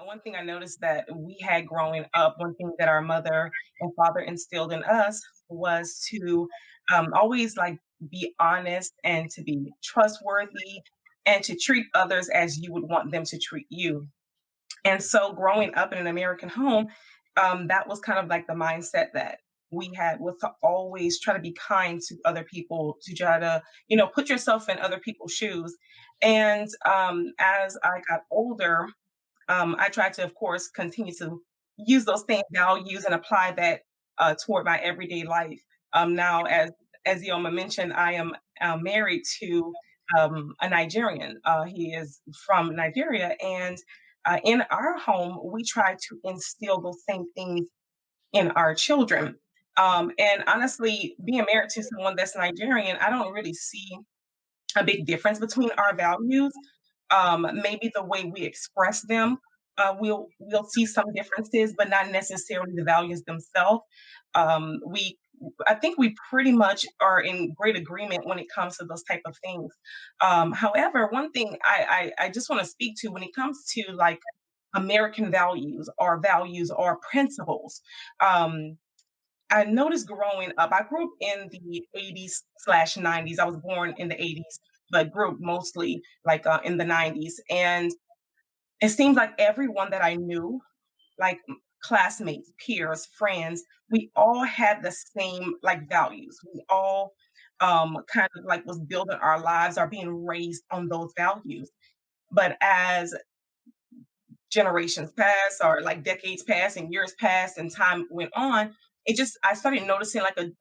One thing I noticed that we had growing up, one thing that our mother and father instilled in us was to always like be honest and to be trustworthy and to treat others as you would want them to treat you. And so growing up in an American home, that was kind of like the mindset that we had, was to always try to be kind to other people, to try to, put yourself in other people's shoes. And as I got older, I try to, of course, continue to use those same values and apply that toward my everyday life. Now, as Yoma mentioned, I am married to a Nigerian. He is from Nigeria, and in our home, we try to instill those same things in our children. And honestly, being married to someone that's Nigerian, I don't really see a big difference between our values. Maybe the way we express them, we'll see some differences, but not necessarily the values themselves. We I think we pretty much are in great agreement when it comes to those type of things. However, one thing I just want to speak to when it comes to like American values or principles. Um, I noticed growing up, I grew up in the 80s slash 90s. I was born in the 80s, but grew up mostly like in the 90s. And it seems like everyone that I knew, like classmates, peers, friends, we all had the same like values. We all kind of like was building our lives or being raised on those values. But as generations pass or like decades pass and years pass and time went on, I started noticing like a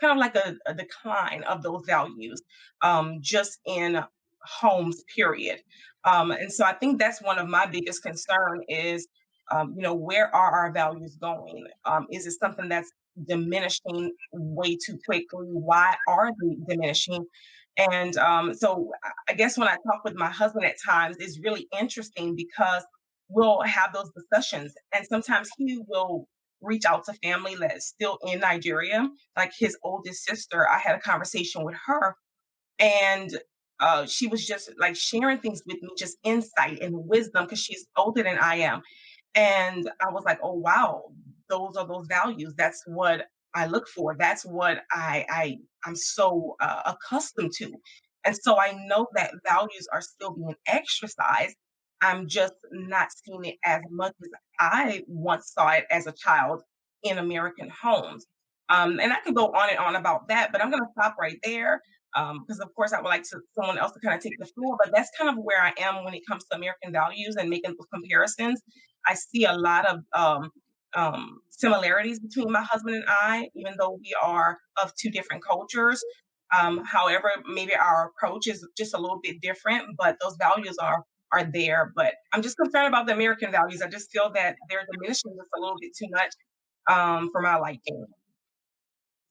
kind of like a decline of those values just in homes, period. And so I think that's one of my biggest concern is where are our values going? Is it something that's diminishing way too quickly? Why are they diminishing? And so I guess when I talk with my husband at times, it's really interesting because we'll have those discussions. And sometimes he will reach out to family that's still in Nigeria. Like his oldest sister, I had a conversation with her, and she was just like sharing things with me, just insight and wisdom, because she's older than I am. And I was like, oh wow, those are those values. That's what I look for. That's what I'm so accustomed to. And so I know that values are still being exercised. I'm just not seeing it as much as I once saw it as a child in American homes. And I could go on and on about that, but I'm going to stop right there because, of course, I would like someone else to kind of take the floor. But that's kind of where I am when it comes to American values and making those comparisons. I see a lot of similarities between my husband and I, even though we are of two different cultures. However, maybe our approach is just a little bit different, but those values are there. But I'm just concerned about the American values. I just feel that they're diminishing just a little bit too much for my liking.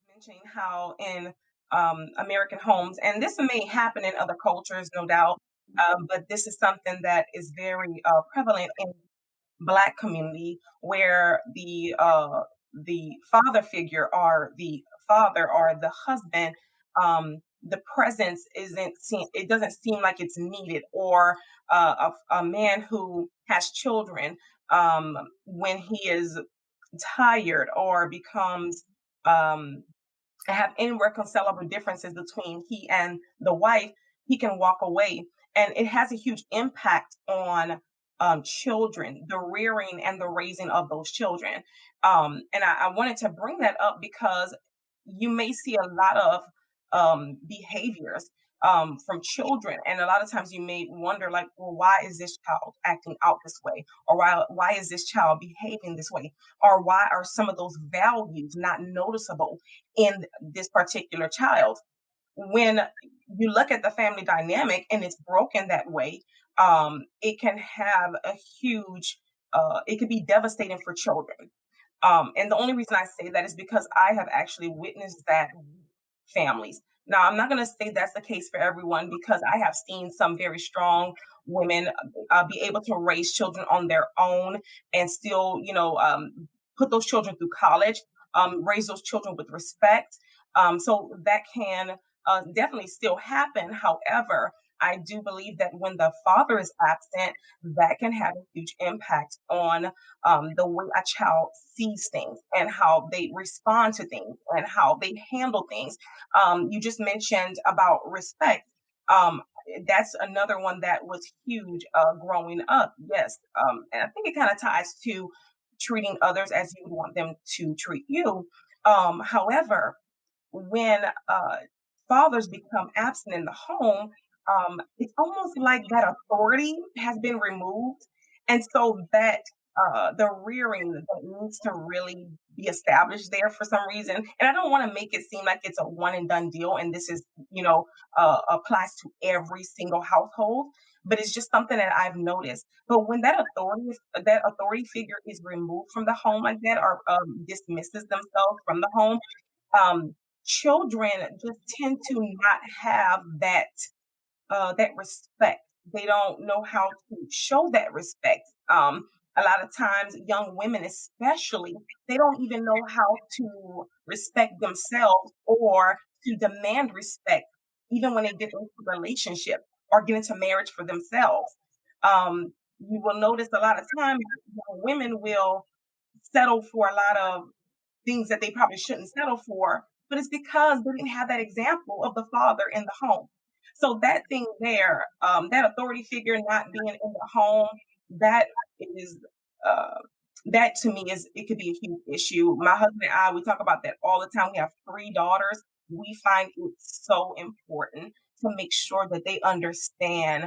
Mentioning how in American homes, and this may happen in other cultures, no doubt, but this is something that is very prevalent in Black community, where the father figure or the father or the husband, the presence isn't seen. It doesn't seem like it's needed, or a man who has children, when he is tired or becomes um, have irreconcilable differences between he and the wife, he can walk away. And it has a huge impact on children, the rearing and the raising of those children. And I wanted to bring that up because you may see a lot of behaviors from children. And a lot of times you may wonder, like, well, why is this child acting out this way? Or why is this child behaving this way? Or why are some of those values not noticeable in this particular child? When you look at the family dynamic and it's broken that way, it can have a huge, it could be devastating for children. And the only reason I say that is because I have actually witnessed that families. Now, I'm not going to say that's the case for everyone because I have seen some very strong women be able to raise children on their own and still, put those children through college, raise those children with respect. So that can definitely still happen. However, I do believe that when the father is absent, that can have a huge impact on the way a child sees things and how they respond to things and how they handle things. You just mentioned about respect. Um, that's another one that was huge growing up. Yes. And I think it kind of ties to treating others as you would want them to treat you. However, when fathers become absent in the home, it's almost like that authority has been removed. And so that the rearing that needs to really be established there for some reason. And I don't want to make it seem like it's a one and done deal and this is, applies to every single household. But it's just something that I've noticed. But when that authority figure is removed from the home like that, or dismisses themselves from the home, um, children just tend to not have that respect. They don't know how to show that respect. A lot of times, young women, especially, they don't even know how to respect themselves or to demand respect, even when they get into a relationship or get into marriage for themselves. You will notice a lot of times young women will settle for a lot of things that they probably shouldn't settle for, but it's because they didn't have that example of the father in the home. So that thing there, that authority figure not being in the home, that is uh, that to me is it could be a huge issue. My husband and I, we talk about that all the time. We have three daughters. We find it so important to make sure that they understand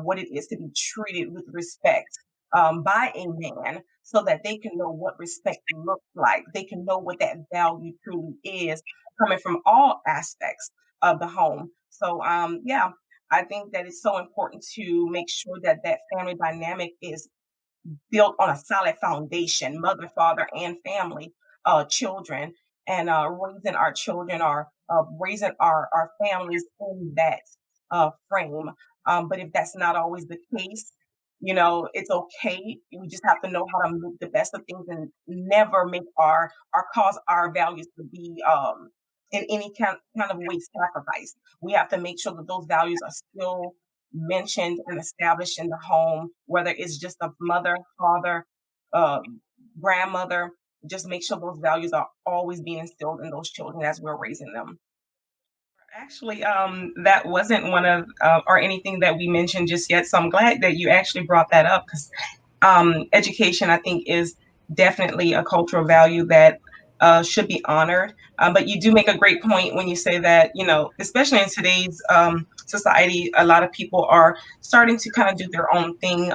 what it is to be treated with respect by a man so that they can know what respect looks like. They can know what that value truly is coming from all aspects of the home. So, yeah, I think that it's so important to make sure that that family dynamic is built on a solid foundation, mother, father, and family, children, and raising our children or raising our families in that frame. But if that's not always the case, it's okay. We just have to know how to make the best of things and never make our cause our values to be in any kind of way sacrificed. We have to make sure that those values are still mentioned and established in the home, whether it's just a mother, father, uh, grandmother. Just make sure those values are always being instilled in those children as we're raising them. Actually, that wasn't one of or anything that we mentioned just yet. So I'm glad that you actually brought that up because education, I think, is definitely a cultural value that should be honored. But you do make a great point when you say that, especially in today's society, a lot of people are starting to kind of do their own thing.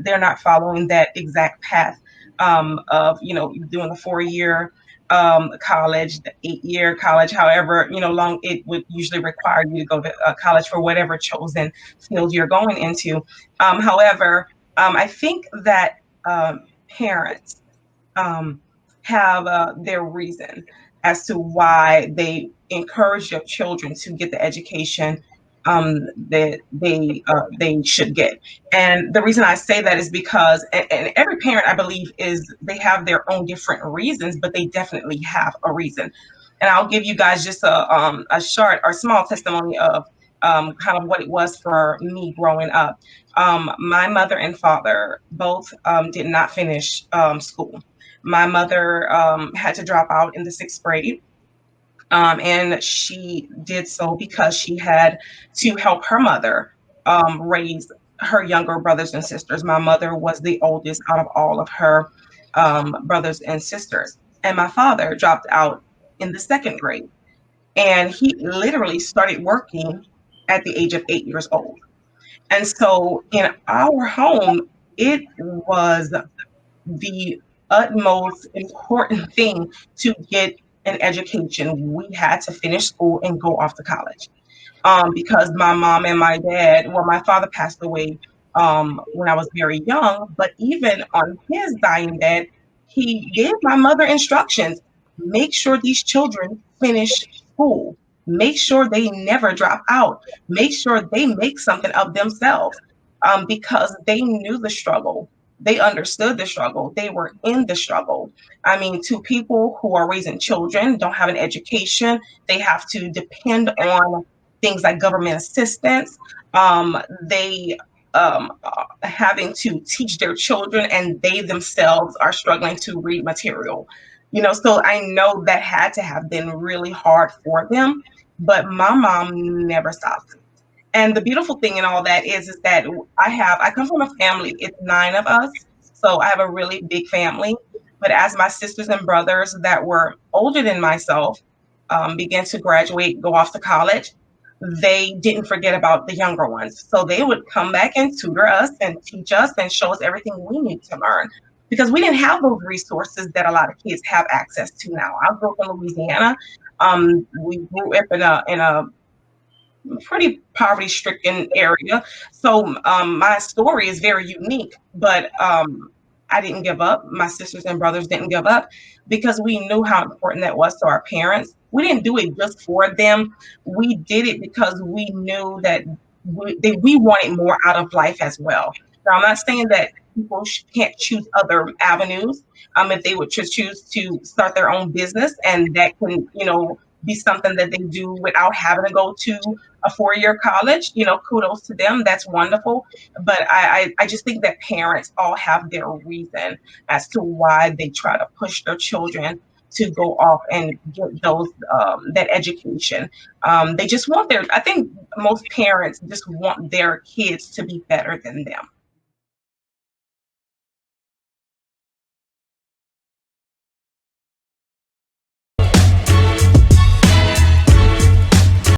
They're not following that exact path of, doing the 4 year college, the 8 year college, however, long it would usually require you to go to college for whatever chosen field you're going into. However, I think that parents um, have their reason as to why they encourage their children to get the education that they should get. And the reason I say that is because, and every parent, I believe, is they have their own different reasons, but they definitely have a reason. And I'll give you guys just a short or small testimony of kind of what it was for me growing up. My mother and father both did not finish school. My mother had to drop out in the sixth grade, and she did so because she had to help her mother raise her younger brothers and sisters. My mother was the oldest out of all of her brothers and sisters. And my father dropped out in the second grade. And he literally started working at the age of 8 years old. And so in our home, it was the utmost important thing to get an education. We had to finish school and go off to college because my mom and my dad, well, my father passed away when I was very young, but even on his dying bed, he gave my mother instructions: make sure these children finish school, make sure they never drop out, make sure they make something of themselves because they knew the struggle. They understood the struggle. They were in the struggle. I mean, to people who are raising children, don't have an education, they have to depend on things like government assistance. They having to teach their children, and they themselves are struggling to read material. So I know that had to have been really hard for them, but my mom never stopped. And the beautiful thing in all that is that I come from a family, it's 9 of us, so I have a really big family. But as my sisters and brothers that were older than myself began to graduate, go off to college, they didn't forget about the younger ones. So they would come back and tutor us and teach us and show us everything we need to learn. Because we didn't have those resources that a lot of kids have access to now. I grew up in Louisiana. We grew up in a pretty poverty stricken area. So my story is very unique, but I didn't give up. My sisters and brothers didn't give up because we knew how important that was to our parents. We didn't do it just for them. We did it because we knew that we wanted more out of life as well. Now, I'm not saying that people can't choose other avenues. If they would just choose to start their own business, and that can, be something that they do without having to go to a 4-year college, kudos to them. That's wonderful. But I just think that parents all have their reason as to why they try to push their children to go off and get that education. They just want I think most parents just want their kids to be better than them.